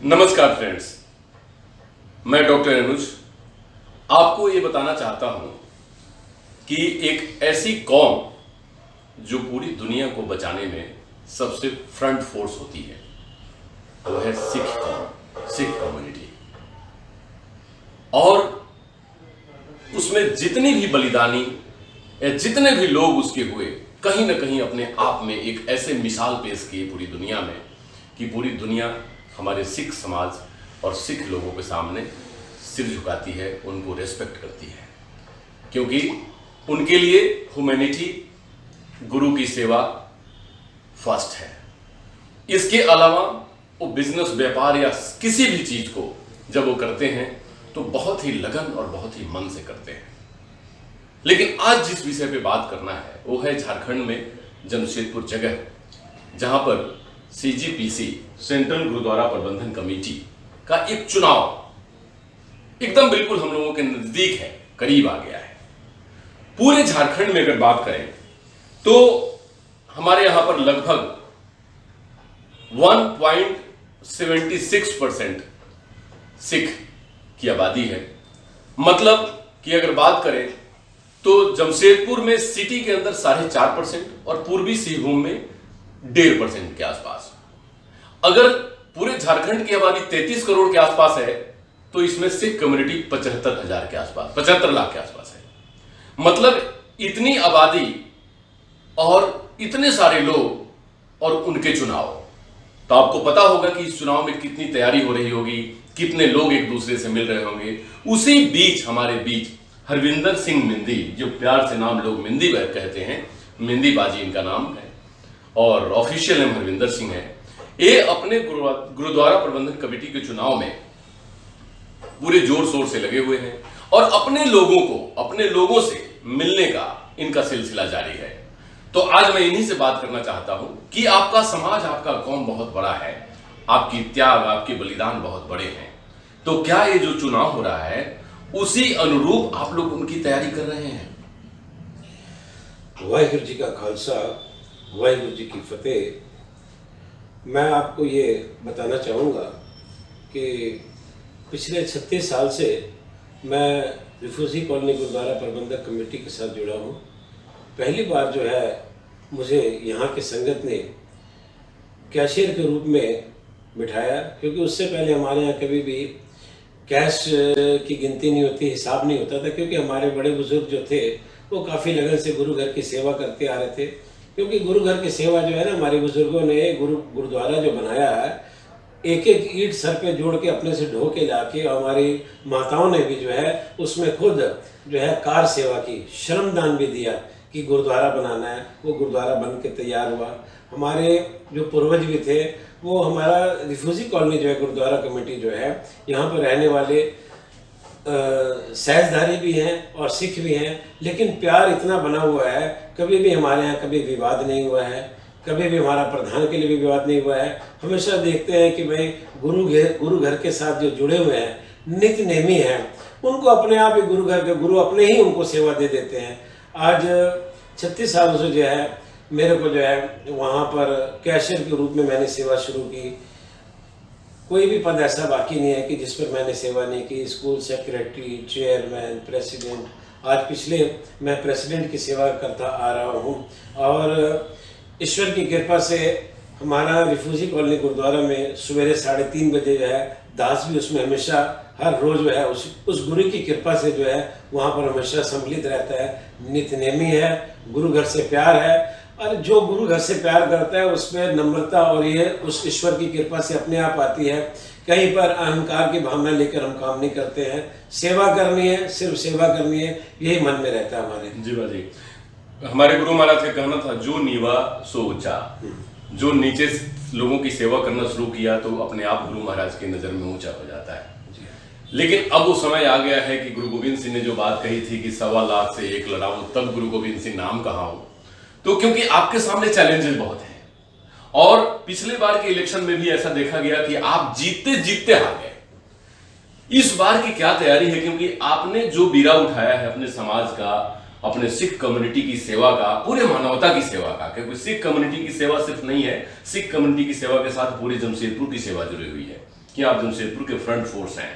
नमस्कार फ्रेंड्स, मैं डॉक्टर अनुज आपको ये बताना चाहता हूं कि एक ऐसी कौम जो पूरी दुनिया को बचाने में सबसे फ्रंट फोर्स होती है वो है सिख कौम, सिख कम्युनिटी। और उसमें जितनी भी बलिदानी या जितने भी लोग उसके हुए, कहीं ना कहीं अपने आप में एक ऐसे मिसाल पेश किए पूरी दुनिया में कि पूरी दुनिया हमारे सिख समाज और सिख लोगों के सामने सिर झुकाती है, उनको रेस्पेक्ट करती है, क्योंकि उनके लिए ह्यूमैनिटी, गुरु की सेवा फर्स्ट है। इसके अलावा वो बिजनेस, व्यापार या किसी भी चीज को जब वो करते हैं तो बहुत ही लगन और बहुत ही मन से करते हैं। लेकिन आज जिस विषय पे बात करना है वो है झारखंड में जमशेदपुर जगह, जहां पर CGPC, सेंट्रल गुरुद्वारा प्रबंधन कमेटी का एक चुनाव एकदम बिल्कुल हम लोगों के नजदीक है, करीब आ गया है। पूरे झारखंड में अगर बात करें तो हमारे यहां पर लगभग 1.76% सिख की आबादी है। मतलब कि अगर बात करें तो जमशेदपुर में सिटी के अंदर 4.5% और पूर्वी सिंहभूम में 1.5% के आसपास। अगर पूरे झारखंड की आबादी 33 करोड़ के आसपास है तो इसमें सिख कम्युनिटी 75,000 के आसपास, 75 लाख के आसपास है। मतलब इतनी आबादी और इतने सारे लोग और उनके चुनाव, तो आपको पता होगा कि इस चुनाव में कितनी तैयारी हो रही होगी, कितने लोग एक दूसरे से मिल रहे होंगे। उसी बीच हमारे बीच हरविंदर सिंह मिंदी, जो प्यार से नाम लोग मिंदी कहते हैं, मिंदी बाजी इनका नाम है और ऑफिशियल नेम हरविंदर सिंह है। ये अपने गुरुद्वारा प्रबंधन कमेटी के चुनाव में पूरे जोर शोर से लगे हुए हैं और अपने लोगों को, अपने लोगों से मिलने का इनका सिलसिला जारी है। तो आज मैं इन्हीं से बात करना चाहता हूं कि आपका समाज, आपका कौम बहुत बड़ा है, आपकी त्याग, आपके बलिदान बहुत बड़े हैं। तो क्या ये जो चुनाव हो रहा है उसी अनुरूप आप लोग उनकी तैयारी कर रहे हैं? वाहिगुरु जी का खालसा, वाहिगुरु जी की फतेह। मैं आपको ये बताना चाहूँगा कि पिछले 36 साल से मैं रिफ्यूजी कॉलोनी गुरुद्वारा प्रबंधक कमेटी के साथ जुड़ा हूँ। पहली बार जो है मुझे यहाँ की संगत ने कैशियर के रूप में बिठाया, क्योंकि उससे पहले हमारे यहाँ कभी भी कैश की गिनती नहीं होती, हिसाब नहीं होता था, क्योंकि हमारे बड़े बुजुर्ग जो थे वो काफ़ी लगन से गुरु घर की सेवा करते आ रहे थे। क्योंकि गुरु घर की सेवा जो है ना, हमारे बुजुर्गों ने गुरुद्वारा जो बनाया है, एक एक ईंट सर पे जोड़ के अपने से ढो के लाके, और हमारी माताओं ने भी जो है उसमें खुद जो है कार सेवा की, श्रमदान भी दिया कि गुरुद्वारा बनाना है। वो गुरुद्वारा बन के तैयार हुआ। हमारे जो पूर्वज भी थे, वो हमारा रिफ्यूजी कॉलोनी जो है गुरुद्वारा कमेटी जो है, यहाँ पर रहने वाले सहजधारी भी हैं और सिख भी हैं, लेकिन प्यार इतना बना हुआ है, कभी भी हमारे यहाँ कभी विवाद नहीं हुआ है, कभी भी हमारा प्रधान के लिए भी विवाद नहीं हुआ है। हमेशा देखते हैं कि भाई गुरु घर के साथ जो जुड़े हुए हैं, नित्य नेमी हैं, उनको अपने आप ही गुरु घर के गुरु अपने ही उनको सेवा दे देते हैं। आज 36 सालों से जो है मेरे को जो है वहाँ पर कैशियर के रूप में मैंने सेवा शुरू की। कोई भी पद ऐसा बाकी नहीं है कि जिस पर मैंने सेवा नहीं की। स्कूल सेक्रेटरी, चेयरमैन, प्रेसिडेंट, आज पिछले मैं प्रेसिडेंट की सेवा करता आ रहा हूँ। और ईश्वर की कृपा से हमारा रिफ्यूजी कॉलोनी गुरुद्वारा में सवेरे 3:30 बजे जो है दास भी उसमें हमेशा हर रोज जो है उस गुरु की कृपा से जो है वहाँ पर हमेशा सम्मिलित रहता है। नित्य नेमी है, गुरु घर से प्यार है, और जो गुरु घर से प्यार करता है उसमें नम्रता और ये उस ईश्वर की कृपा से अपने आप आती है। कहीं पर अहंकार की भावना लेकर हम काम नहीं करते हैं। सेवा करनी है, सिर्फ सेवा करनी है, यही मन में रहता है हमारे। जी बाजी, हमारे गुरु महाराज का कहना था, जो नीवा सो ऊंचा। जो नीचे लोगों की सेवा करना शुरू किया तो अपने आप गुरु महाराज की नजर में ऊंचा हो जाता है। लेकिन अब वो समय आ गया है कि गुरु गोविंद सिंह ने जो बात कही थी कि 1.25 लाख से 1 लड़ाऊं तब गुरु गोविंद सिंह नाम कहा हो, तो क्योंकि आपके सामने चैलेंजेस बहुत हैं और पिछले बार के इलेक्शन में भी ऐसा देखा गया कि आप जीतते जीतते हार गए। इस बार की क्या तैयारी है? क्योंकि आपने जो बीड़ा उठाया है अपने समाज का, अपने सिख कम्युनिटी की सेवा का, पूरे मानवता की सेवा का, क्योंकि सिख कम्युनिटी की सेवा सिर्फ नहीं है, सिख कम्युनिटी की सेवा के साथ पूरी जमशेदपुर की सेवा जुड़ी हुई है। कि आप जमशेदपुर के फ्रंट फोर्स हैं,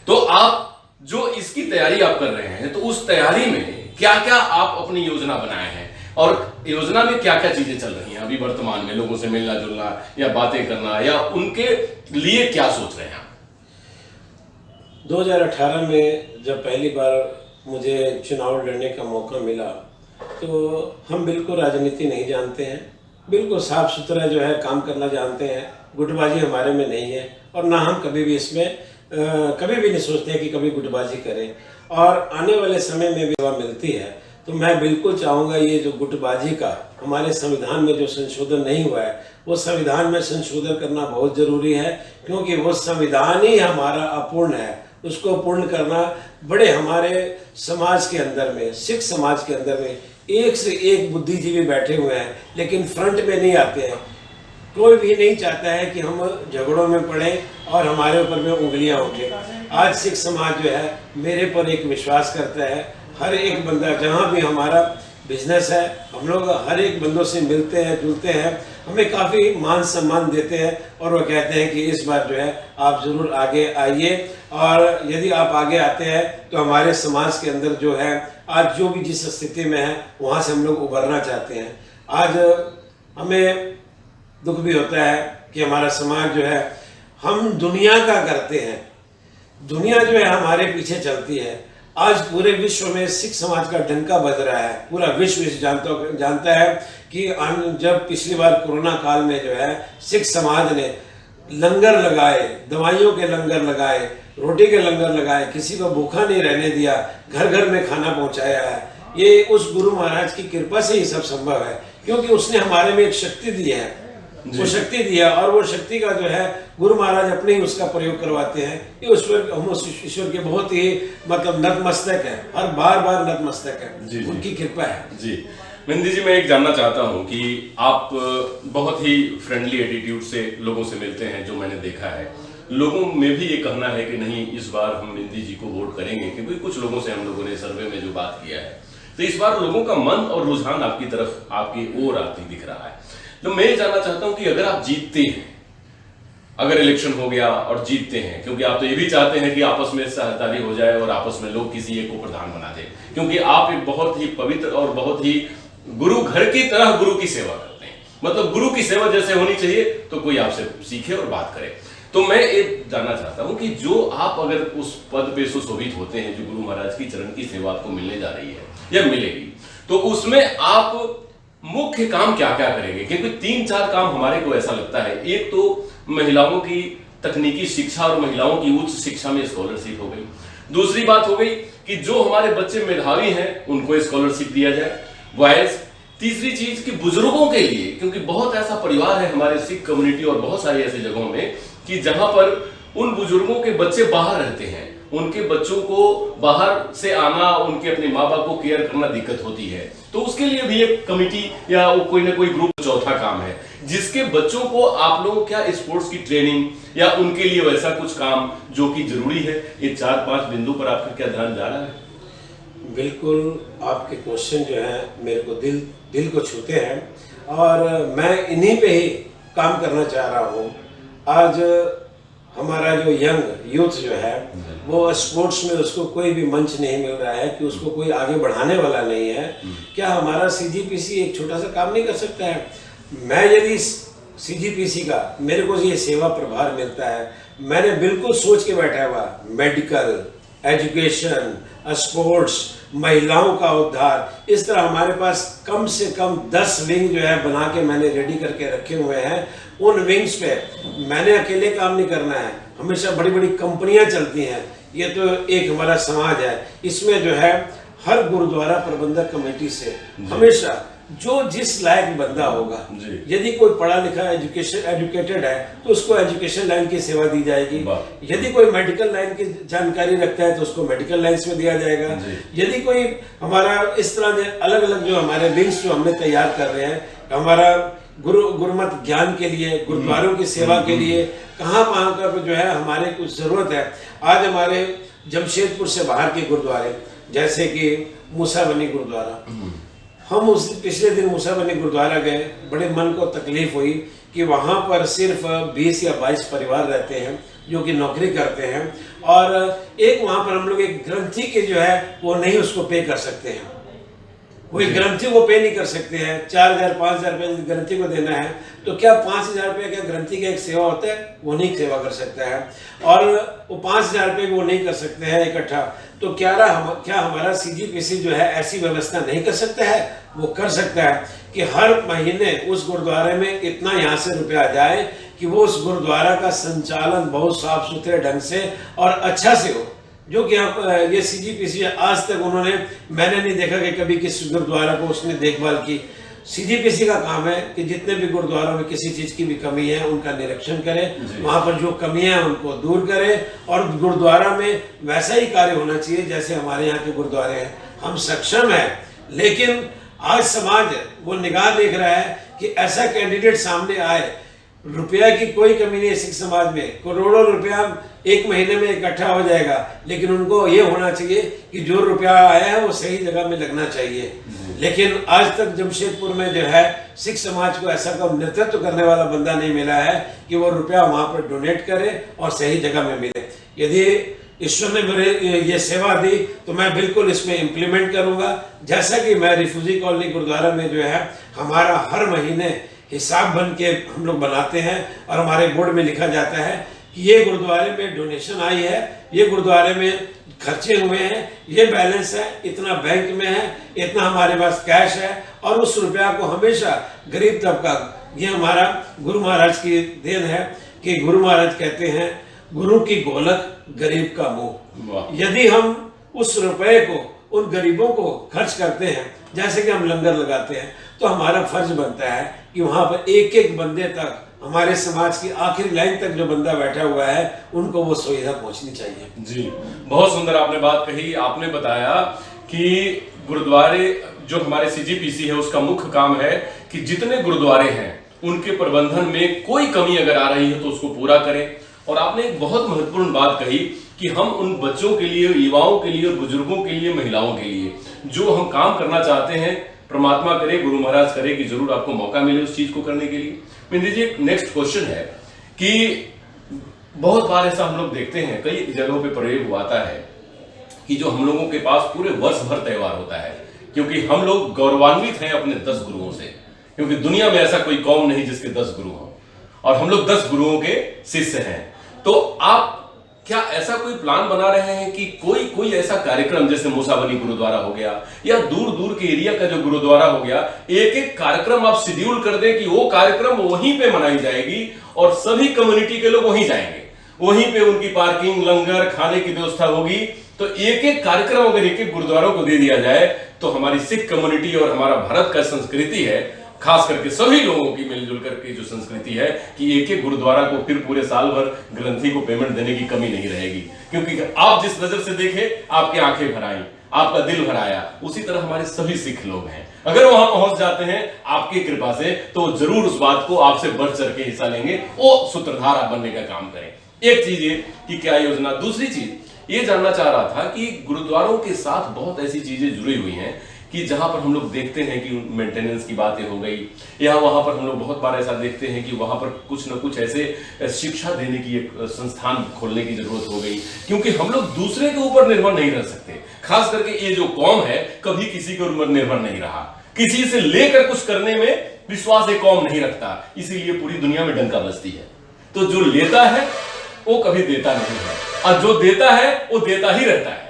तो आप जो इसकी तैयारी आप कर रहे हैं, तो उस तैयारी में क्या क्या आप अपनी योजना बनाए हैं और योजना में क्या क्या चीजें चल रही हैं अभी वर्तमान में? लोगों से मिलना जुलना या बातें करना, या उनके लिए क्या सोच रहे हैं आप? 2018 में जब पहली बार मुझे चुनाव लड़ने का मौका मिला, तो हम बिल्कुल राजनीति नहीं जानते हैं, बिल्कुल साफ सुथरा जो है काम करना जानते हैं, गुटबाजी हमारे में नहीं है, और ना हम कभी भी इसमें कभी भी नहीं सोचते हैं कि कभी गुटबाजी करें। और आने वाले समय में भी सेवा मिलती है, तो मैं बिल्कुल चाहूँगा ये जो गुटबाजी का हमारे संविधान में जो संशोधन नहीं हुआ है, वो संविधान में संशोधन करना बहुत ज़रूरी है, क्योंकि वो संविधान ही हमारा अपूर्ण है। उसको पूर्ण करना बड़े हमारे समाज के अंदर में, सिख समाज के अंदर में एक से एक बुद्धिजीवी बैठे हुए हैं, लेकिन फ्रंट में नहीं आते हैं। कोई भी नहीं चाहता है कि हम झगड़ों में पड़े और हमारे ऊपर में उंगलियां उठे। आज सिख समाज जो है मेरे पर एक विश्वास करता है। हर एक बंदा, जहाँ भी हमारा बिजनेस है, हम लोग हर एक बंदों से मिलते हैं, जुलते हैं, हमें काफ़ी मान सम्मान देते हैं, और वो कहते हैं कि इस बार जो है आप ज़रूर आगे आइए, और यदि आप आगे आते हैं तो हमारे समाज के अंदर जो है आज जो भी जिस स्थिति में है वहाँ से हम लोग उभरना चाहते हैं। आज हमें दुख भी होता है कि हमारा समाज जो है, हम दुनिया का करते हैं, दुनिया जो है हमारे पीछे चलती है। आज पूरे विश्व में सिख समाज का डंका बज रहा है, पूरा विश्व इस जानता है कि जब पिछली बार कोरोना काल में जो है सिख समाज ने लंगर लगाए, दवाइयों के लंगर लगाए, रोटी के लंगर लगाए, किसी को भूखा नहीं रहने दिया, घर घर में खाना पहुंचाया है। ये उस गुरु महाराज की कृपा से ही सब संभव है, क्योंकि उसने हमारे में एक शक्ति दी है, वो शक्ति दिया, और वो शक्ति का जो है गुरु महाराज अपने ही उसका प्रयोग करवाते हैं। ये ईश्वर के बहुत ही मतलब नतमस्तक है, और बार बार नतमस्तक है, उनकी कृपा है। जी मेहंदी जी, मैं एक जानना चाहता हूं कि आप बहुत ही फ्रेंडली एटीट्यूड से लोगों से मिलते हैं, जो मैंने देखा है। लोगों में भी ये कहना है कि नहीं, इस बार हम मेहंदी जी को वोट करेंगे, क्योंकि कुछ लोगों से हम लोगों ने सर्वे में जो बात किया है, तो इस बार लोगों का मन और रुझान आपकी तरफ, आपकी ओर आती दिख रहा है। तो मैं ये जानना चाहता हूं कि अगर आप जीतते हैं, अगर इलेक्शन हो गया और जीतते हैं, क्योंकि आप तो ये भी चाहते हैं कि आपस में सहकारी हो जाए और आपस में लोग किसी एक को प्रधान बना दें, क्योंकि आप एक बहुत ही पवित्र और बहुत ही गुरु घर की तरह गुरु की सेवा करते हैं। मतलब गुरु की सेवा जैसे होनी चाहिए, तो कोई आपसे सीखे और बात करे। तो मैं ये जानना चाहता हूं कि जो आप अगर उस पद पे सुशोभित होते हैं, जो गुरु महाराज की चरण की सेवा आपको मिलने जा रही है या मिलेगी, तो उसमें आप मुख्य काम क्या क्या करेंगे? क्योंकि 3-4 काम हमारे को ऐसा लगता है। एक तो महिलाओं की तकनीकी शिक्षा और महिलाओं की उच्च शिक्षा में स्कॉलरशिप हो गई। दूसरी बात हो गई कि जो हमारे बच्चे मेधावी हैं उनको स्कॉलरशिप दिया जाए, वाइज। तीसरी चीज कि बुजुर्गों के लिए, क्योंकि बहुत ऐसा परिवार है हमारे सिख कम्युनिटी और बहुत सारी ऐसी जगहों में कि जहां पर उन बुजुर्गों के बच्चे बाहर रहते हैं, उनके बच्चों को बाहर से आना, उनके अपने माँ बाप को केयर करना दिक्कत होती है, तो उसके लिए भी एक कमिटी या कोई ना कोई ग्रुप चौथा काम है, जिसके बच्चों को आप लोग क्या स्पोर्ट्स की ट्रेनिंग या उनके लिए वैसा कुछ काम जो कि जरूरी है। ये 4-5 बिंदु पर आपका क्या ध्यान जा रहा है? बिल्कुल, आपके क्वेश्चन जो है मेरे को दिल को छूते हैं, और मैं इन्हीं पे ही काम करना चाह रहा हूँ। आज हमारा जो यंग यूथ जो है, वो स्पोर्ट्स में उसको कोई भी मंच नहीं मिल रहा है, कि उसको कोई आगे बढ़ाने वाला नहीं है। क्या हमारा सीजीपीसी एक छोटा सा काम नहीं कर सकता है? मैं यदि सीजीपीसी का मेरे को ये सेवा प्रभार मिलता है, मैंने बिल्कुल सोच के बैठा हुआ, मेडिकल, एजुकेशन, स्पोर्ट्स, महिलाओं का उद्धार, इस तरह हमारे पास कम से कम 10 विंग जो है बना के मैंने रेडी करके रखे हुए हैं। उन विंग्स पे मैंने अकेले काम नहीं करना है, हमेशा बड़ी बड़ी कंपनियां चलती हैं। ये तो एक हमारा समाज है, इसमें जो है हर गुरुद्वारा प्रबंधक कमेटी से हमेशा जो जिस लायक बंदा होगा, यदि कोई पढ़ा लिखा एजुकेटेड है तो उसको एजुकेशन लाइन की सेवा दी जाएगी। यदि कोई मेडिकल लाइन की जानकारी रखता है तो उसको मेडिकल लाइन्स में दिया जाएगा। यदि कोई हमारा इस तरह अलग अलग जो हमारे विंग्स जो हमने तैयार कर रहे हैं, हमारा गुरुमत ज्ञान के लिए, गुरुद्वारों की सेवा के लिए कहाँ का जो है हमारे कुछ जरूरत है। आज हमारे जमशेदपुर से बाहर के गुरुद्वारे, जैसे कि मूसाबनी गुरुद्वारा, हम उस पिछले दिन मूसाबनी गुरुद्वारा गए, बड़े मन को तकलीफ हुई कि वहाँ पर सिर्फ 20 या 22 परिवार रहते हैं जो कि नौकरी करते हैं, और एक वहाँ पर हम लोग एक ग्रंथी के जो है वो नहीं उसको पे कर सकते हैं, वो एक ग्रंथी को पे नहीं कर सकते हैं। 4,000 5,000 रुपये ग्रंथी को देना है, तो क्या 5,000 रुपये क्या ग्रंथी का एक सेवा होता है? वो नहीं सेवा कर सकता है, और वो 5,000 रुपये वो नहीं कर सकते हैं इकट्ठा। तो क्या हमारा CGPC जो है ऐसी व्यवस्था नहीं कर सकता है? वो कर सकता है कि हर महीने उस गुरुद्वारे में इतना यहाँ से रुपया जाए कि वो उस गुरुद्वारा का संचालन बहुत साफ सुथरे ढंग से और अच्छा से हो, जो कि ये CGPC आज तक मैंने नहीं देखा कि कभी किसी गुरुद्वारा को उसने देखभाल की। CGPC का काम है कि जितने भी गुरुद्वारों में किसी चीज की भी कमी है उनका निरीक्षण करे, वहां पर जो कमियां हैं उनको दूर करे, और गुरुद्वारा में वैसा ही कार्य होना चाहिए जैसे हमारे यहाँ के गुरुद्वारे हैं। हम सक्षम है, लेकिन आज समाज वो निगाह देख रहा है कि ऐसा कैंडिडेट सामने आए। रुपया की कोई कमी नहीं है सिख समाज में, करोड़ों रुपया एक महीने में इकट्ठा हो जाएगा, लेकिन उनको ये होना चाहिए कि जो रुपया आया है वो सही जगह में लगना चाहिए। लेकिन आज तक जमशेदपुर में जो है सिख समाज को ऐसा का नेतृत्व करने वाला बंदा नहीं मिला है कि वो रुपया वहां पर डोनेट करे और सही जगह में मिले। यदि ईश्वर ने मेरे ये सेवा दी तो मैं बिल्कुल इसमें इम्प्लीमेंट करूंगा। जैसा कि मैं रिफ्यूजी कॉलोनी गुरुद्वारा में जो है हमारा हर महीने हिसाब बन के हम लोग बनाते हैं, और हमारे बोर्ड में लिखा जाता है कि ये गुरुद्वारे में डोनेशन आई है, ये गुरुद्वारे में खर्चे हुए हैं, ये बैलेंस है, इतना बैंक में है, इतना हमारे पास कैश है, और उस रुपया को हमेशा गरीब तबका, ये हमारा गुरु महाराज की देन है कि गुरु महाराज कहते हैं गुरु की गोलक गरीब का मुंह। यदि हम उस रुपए को उन गरीबों को खर्च करते हैं, जैसे कि हम लंगर लगाते हैं, तो हमारा फर्ज बनता है कि वहां पर एक एक बंदे तक, हमारे समाज की आखिरी लाइन तक जो बंदा बैठा हुआ है, उनको वो सुविधा पहुंचनी चाहिए। जी, बहुत सुंदर आपने बात कही। आपने बताया कि गुरुद्वारे जो हमारे CGPC है उसका मुख्य काम है कि जितने गुरुद्वारे हैं उनके प्रबंधन में कोई कमी अगर आ रही है तो उसको पूरा करें। और आपने एक बहुत महत्वपूर्ण बात कही कि हम उन बच्चों के लिए, युवाओं के लिए, बुजुर्गों के लिए, महिलाओं के लिए जो हम काम करना चाहते हैं, परमात्मा करे, गुरु महाराज करे कि जरूर आपको मौका मिले उस चीज को करने के लिए। मिंदी जी, एक नेक्स्ट क्वेश्चन है कि बहुत बार ऐसा हम लोग देखते हैं, कई जगहों पे प्रयोग आता है कि जो हम लोगों के पास पूरे वर्ष भर त्योहार होता है, क्योंकि हम लोग गौरवान्वित हैं अपने 10 गुरुओं से, क्योंकि दुनिया में ऐसा कोई कौम नहीं जिसके 10 गुरु हों, और हम लोग 10 गुरुओं के शिष्य हैं। तो आप क्या ऐसा कोई प्लान बना रहे हैं कि कोई ऐसा कार्यक्रम, जैसे मूसाबनी गुरुद्वारा हो गया या दूर दूर के एरिया का जो गुरुद्वारा हो गया, एक एक कार्यक्रम आप शेड्यूल कर दें कि वो कार्यक्रम वहीं पे मनाई जाएगी और सभी कम्युनिटी के लोग वहीं जाएंगे, वहीं पे उनकी पार्किंग, लंगर, खाने की व्यवस्था होगी। तो एक एक कार्यक्रम अगर एक एक गुरुद्वारों को दे दिया जाए तो हमारी सिख कम्युनिटी और हमारा भारत का संस्कृति है, खास करके सभी लोगों की मिलजुल करके जो संस्कृति है, कि एक एक गुरुद्वारा को फिर पूरे साल भर ग्रंथी को पेमेंट देने की कमी नहीं रहेगी। क्योंकि आप जिस नजर से देखे आपकी आंखें भर आई, आपका दिल भर आया, उसी तरह हमारे सभी सिख लोग हैं, अगर वहां पहुंच जाते हैं आपकी कृपा से तो जरूर उस बात को आपसे बढ़ चढ़ के हिस्सा लेंगे, वो सूत्रधार आप बनने का काम करें। एक चीज ये कि क्या योजना। दूसरी चीज ये जानना चाह रहा था कि गुरुद्वारों के साथ बहुत ऐसी चीजें जुड़ी हुई हैं कि जहां पर हम लोग देखते हैं कि मेंटेनेंस की बातें हो गई, या वहां पर हम लोग बहुत बार ऐसा देखते हैं कि वहां पर कुछ न कुछ ऐसे शिक्षा देने की एक संस्थान खोलने की जरूरत हो गई, क्योंकि हम लोग दूसरे के ऊपर निर्भर नहीं रह सकते। खास करके ये जो कौम है कभी किसी के ऊपर निर्भर नहीं रहा, किसी से लेकर कुछ करने में विश्वास एक कौम नहीं रखता, इसीलिए पूरी दुनिया में डंका बजती है। तो जो लेता है वो कभी देता नहीं है, और जो देता है वो देता ही रहता है।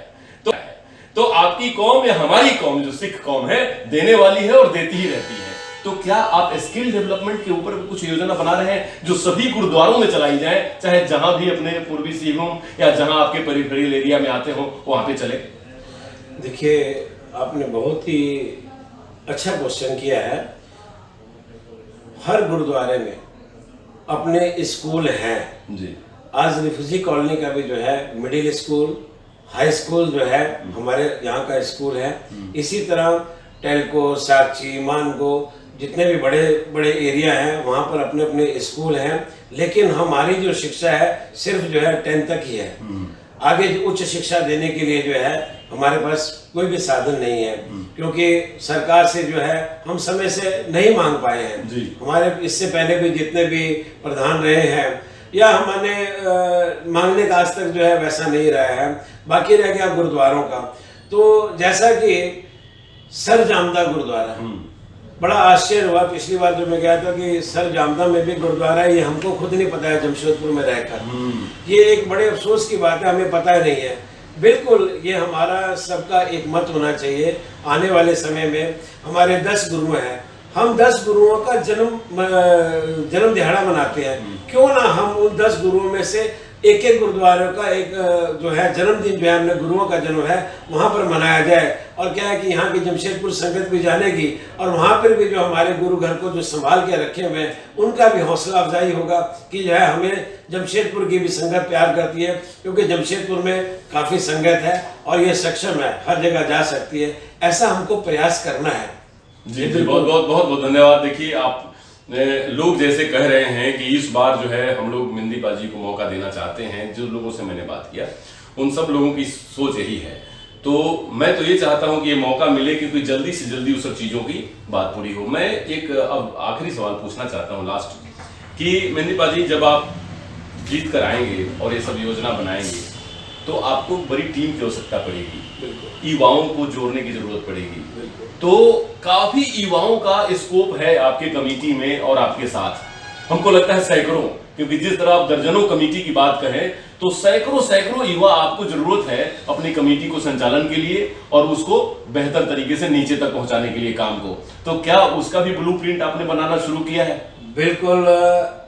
तो आपकी कौम या हमारी कौम जो सिख कौम है देने वाली है और देती ही रहती है। तो क्या आप स्किल डेवलपमेंट के ऊपर कुछ योजना बना रहे हैं जो सभी गुरुद्वारों में चलाई जाए, चाहे जहां भी अपने पूर्वी सिंहभूम या जहां आपके पेरिफेरल एरिया में आते हो वहां पे चले? देखिए, आपने बहुत ही अच्छा क्वेश्चन किया है। हर गुरुद्वारे में अपने स्कूल हैं जी। आज रिफ्यूजी कॉलोनी का भी जो है मिडिल स्कूल, हाई स्कूल जो है हमारे यहाँ का स्कूल है। इसी तरह टेलको, साक्षी, मानगो, जितने भी बड़े बड़े एरिया हैं वहाँ पर अपने अपने स्कूल हैं। लेकिन हमारी जो शिक्षा है सिर्फ जो है 10 तक ही है। आगे उच्च शिक्षा देने के लिए जो है हमारे पास कोई भी साधन नहीं है, क्योंकि सरकार से जो है हम समय से नहीं मांग पाए हैं जी। हमारे इससे पहले भी जितने भी प्रधान रहे हैं या हमने मांगने का आज तक जो है वैसा नहीं रहा है। बाकी रह गया गुरुद्वारों का, तो जैसा कि सर जामदा गुरुद्वारा, बड़ा आश्चर्य हुआ पिछली बार जो मैं गया था कि सर जामदा में भी गुरुद्वारा है, ये हमको खुद नहीं पता है जमशेदपुर में रहकर। ये एक बड़े अफसोस की बात है, हमें पता नहीं है। बिल्कुल ये हमारा सबका एक मत होना चाहिए। आने वाले समय में हमारे 10 गुरु हैं, हम 10 गुरुओं का जन्म दिहाड़ा मनाते हैं, क्यों ना हम उन 10 गुरुओं में से एक एक गुरुद्वारे का एक जो है जन्मदिन जो है हमने गुरुओं का जन्म है वहाँ पर मनाया जाए। और क्या है कि यहाँ की जमशेदपुर संगत भी जानेगी और वहाँ पर भी जो हमारे गुरु घर को जो संभाल के रखे हुए हैं उनका भी हौसला अफजाई होगा कि जो है हमें जमशेदपुर की भी संगत प्यार करती है, क्योंकि जमशेदपुर में काफ़ी संगत है और ये सक्षम है, हर जगह जा सकती है। ऐसा हमको प्रयास करना है। जी जी, बहुत बहुत बहुत बहुत धन्यवाद। देखिए आप लोग जैसे कह रहे हैं कि इस बार जो है हम लोग मेहंदी बाजी को मौका देना चाहते हैं, जो लोगों से मैंने बात किया उन सब लोगों की सोच यही है। तो मैं तो ये चाहता हूं कि ये मौका मिले कि कोई जल्दी से जल्दी उस सब चीज़ों की बात पूरी हो। मैं एक अब आखिरी सवाल पूछना चाहता हूं लास्ट, कि मेहंदी बाजी जब आप जीत कर आएंगे और ये सब योजना बनाएंगे तो आपको बड़ी टीम की आवश्यकता पड़ेगी, युवाओं को जोड़ने की जरूरत पड़ेगी। तो काफी युवाओं का स्कोप है आपके कमेटी में और आपके साथ, हमको लगता है सैकड़ों, क्योंकि जिस तरह आप दर्जनों कमेटी की बात करें तो सैकड़ों युवा आपको जरूरत है अपनी कमेटी को संचालन के लिए और उसको बेहतर तरीके से नीचे तक पहुंचाने के लिए काम को। तो क्या उसका भी ब्लूप्रिंट आपने बनाना शुरू किया है? बिल्कुल,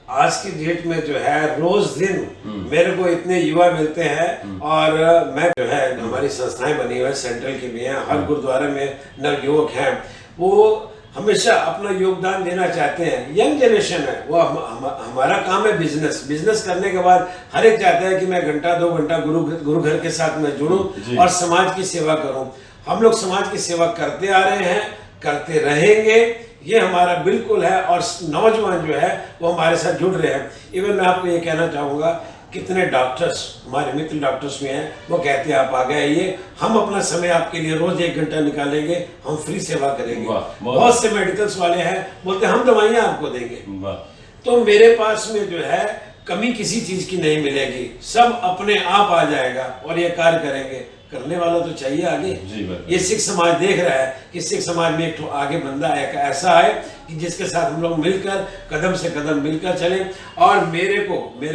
आज की डेट में जो है रोज दिन मेरे को इतने युवा मिलते हैं और मैं जो है हमारी संस्थाएं बनी हुई है, सेंट्रल की भी हैं, हर गुरुद्वारे में नवयुवक हैं, वो हमेशा अपना योगदान देना चाहते हैं। यंग जनरेशन है वो, हमारा काम है बिजनेस करने के बाद हर एक चाहता है कि मैं घंटा 2 घंटा गुरु घर के साथ में जुड़ूं और समाज की सेवा करूं। हम लोग समाज की सेवा करते आ रहे हैं, करते रहेंगे, ये हमारा बिल्कुल है। और नौजवान जो है वो हमारे साथ जुड़ रहे हैं। इवन मैं आपको ये कहना चाहूँगा, कितने डॉक्टर्स हमारे मित्र डॉक्टर्स में हैं, वो कहते हैं आप आ गए आइए, हम अपना समय आपके लिए रोज 1 घंटा निकालेंगे, हम फ्री सेवा करेंगे। बहुत से मेडिकल्स वाले हैं बोलते हैं हम दवाइयाँ आपको देंगे। तो मेरे पास में जो है कमी किसी चीज की नहीं मिलेगी, सब अपने आप आ जाएगा और ये कार्य करेंगे। करने वाला तो चाहिए आगे। ये सिख समाज देख रहा है कि सिख समाज में एक आगे बंदा ऐसा है कि जिसके साथ हम लोग मिलकर कदम से कदम मिलकर चलें। और मेरे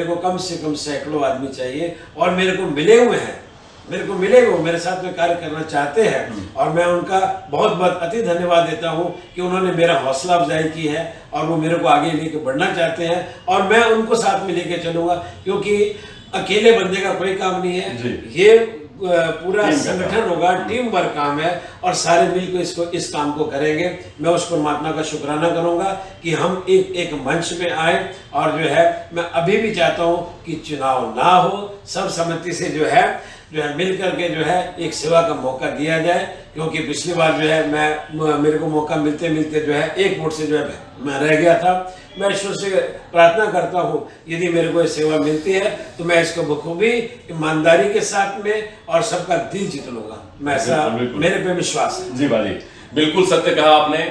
को कम से कम सैकड़ों आदमी चाहिए और मेरे को मिले हुए हैं, वो मेरे साथ में कार्य करना चाहते हैं और मैं उनका बहुत बहुत अति धन्यवाद देता हूं कि उन्होंने मेरा हौसला अफजाई की है और वो मेरे को आगे लेके बढ़ना चाहते हैं और मैं उनको साथ में लेके चलूंगा, क्योंकि अकेले बंदे का कोई काम नहीं है, ये पूरा संगठन होगा, टीम वर्क काम है और सारे मिलकर इस काम को करेंगे। मैं उस परमात्मा का शुक्राना करूंगा कि हम एक मंच में आए और जो है मैं अभी भी चाहता हूं कि चुनाव ना हो, सब सहमति से जो है मिल करके जो है एक सेवा का मौका दिया जाए। क्योंकि पिछली बार जो है मेरे को मौका मिलते मिलते जो है 1 वोट से जो है मैं रह गया था। मैं ईश्वर से प्रार्थना करता हूँ यदि मेरे को ये सेवा मिलती है तो मैं इसको बखूबी ईमानदारी के साथ में और सबका दिल जीत लूंगा। मैं ऐसा मेरे पे विश्वास है। जी बाजी, बिल्कुल सत्य कहा आपने।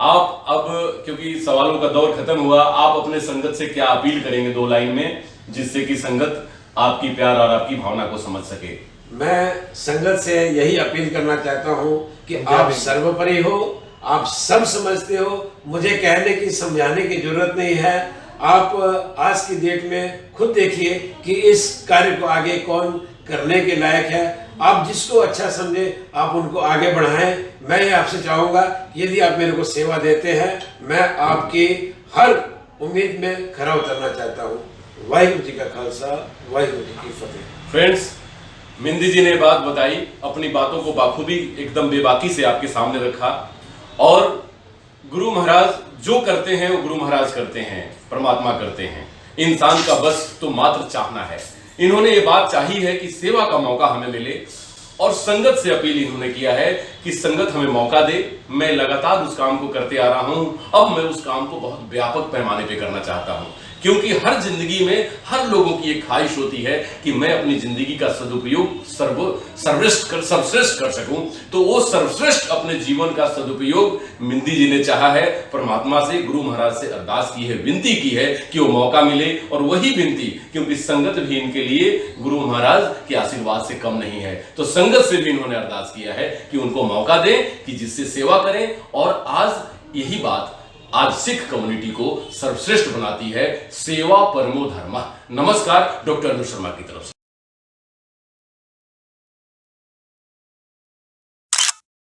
आप अब क्योंकि सवालों का दौर खत्म हुआ, आप अपने संगत से क्या अपील करेंगे 2 लाइन में, जिससे कि संगत आपकी प्यार और आपकी भावना को समझ सके? मैं संगत से यही अपील करना चाहता हूँ कि आप सर्वोपरि हो, आप सब समझते हो, मुझे कहने की समझाने की जरूरत नहीं है। आप आज की डेट में खुद देखिए कि इस कार्य को आगे कौन करने के लायक है। आप जिसको अच्छा समझे आप उनको आगे बढ़ाएं। मैं ये आपसे चाहूँगा यदि आप मेरे को सेवा देते हैं, मैं आपकी हर उम्मीद में खरा उतरना चाहता हूँ। वाहिगुरु जी का खालसा, वाहिगुरु जी की फतेह। फ्रेंड्स, मेहंदी जी ने बात बताई, अपनी बातों को बाखूबी एकदम बेबाकी से आपके सामने रखा और गुरु महाराज जो करते हैं वो गुरु महाराज करते हैं, परमात्मा करते हैं। इंसान का बस तो मात्र चाहना है। इन्होंने ये बात चाही है कि सेवा का मौका हमें मिले और संगत से अपील इन्होंने किया है कि संगत हमें मौका दे। मैं लगातार उस काम को करते आ रहा हूं, अब मैं उस काम को बहुत व्यापक पैमाने पे करना चाहता हूं। क्योंकि हर जिंदगी में हर लोगों की एक ख्वाहिश होती है कि मैं अपनी जिंदगी का सदुपयोग सर्वश्रेष्ठ कर सकूं। तो वो सर्वश्रेष्ठ अपने जीवन का सदुपयोग मिंदी जी ने चाहा है, परमात्मा से, गुरु महाराज से अरदास की है, विनती की है कि वो मौका मिले। और वही विनती, क्योंकि संगत भी इनके लिए गुरु महाराज के आशीर्वाद से कम नहीं है, तो संगत से भी इन्होंने अरदास किया है कि उनको मौका दें कि जिससे सेवा करें। और आज यही बात आज सिख कम्युनिटी को सर्वश्रेष्ठ बनाती है, सेवा परमो धर्मः। नमस्कार, डॉक्टर अनु शर्मा की तरफ से।